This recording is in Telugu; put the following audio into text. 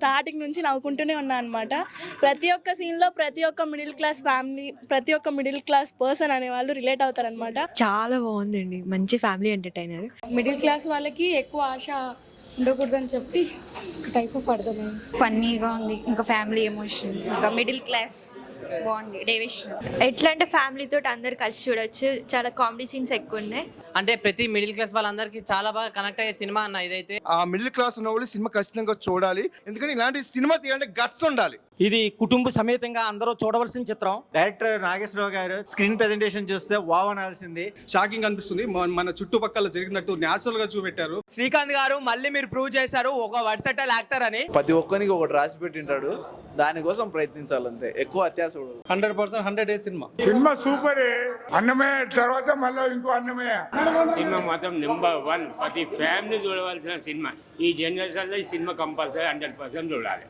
స్టార్టింగ్ నుంచి నవ్వుకుంటూనే ఉన్నా అనమాట. ప్రతి ఒక్క సీన్లో ప్రతి ఒక్క మిడిల్ క్లాస్ ఫ్యామిలీ, ప్రతి ఒక్క మిడిల్ క్లాస్ పర్సన్ అనే వాళ్ళు రిలేట్ అవుతారనమాట. చాలా బాగుందండి, మంచి ఫ్యామిలీ ఎంటర్టైనర్. మిడిల్ క్లాస్ వాళ్ళకి ఎక్కువ ఆశ ఉండకూడదని చెప్పి టైప్ ఆఫ్ అర్థమైంది. ఫన్నీగా ఉంది, ఇంకా ఫ్యామిలీ ఎమోషన్, ఇంకా మిడిల్ క్లాస్ బాగుంది. డేవిషన్ ఎట్లా అంటే ఫ్యామిలీతో అందరు కలిసి చూడొచ్చు, చాలా కామెడీ సీన్స్ ఎక్కువ ఉన్నాయి. అంటే ప్రతి మిడిల్ క్లాస్ వాళ్ళందరికీ చాలా బాగా కనెక్ట్ అయ్యే సినిమా అన్న ఇదైతే. ఆ మిడిల్ క్లాస్ ఉన్న వాళ్ళు సినిమా ఖచ్చితంగా చూడాలి, ఎందుకంటే ఇలాంటి సినిమా తీయాలంటే గట్స్ ఉండాలి. ఇది కుటుంబ సమేతంగా అందరూ చూడవలసిన చిత్రం. డైరెక్టర్ నాగేశ్వరరావు గారు స్క్రీన్ ప్రెజెంటేషన్ చూస్తే వావ్ అనాల్సింది. షాకింగ్ అనిపిస్తుంది. మన చుట్టుపక్కల జరిగినట్టు న్యాచురల్ గా చూపెట్టారు. శ్రీకాంత్ గారు మళ్ళీ మీరు ప్రూవ్ చేశారు ఒక వర్సటైల్ యాక్టర్ అని. ప్రతి ఒక్కరికి ఒకటి రాసి పెట్టింటాడు, దానికోసం ప్రయత్నించాలంతే. ఎక్కువ అత్యాసడు. 100% 100 సినిమా. Cinema super. అన్నమయ్య తర్వాత మళ్ళీ ఇంకో అన్నమయ్య సినిమా మాత్రం నెంబర్ 1. ప్రతి ఫ్యామిలీ చూడవలసిన సినిమా. ఈ జనరేషన్లో ఈ సినిమా కంపల్సరీ 100% చూడాలి.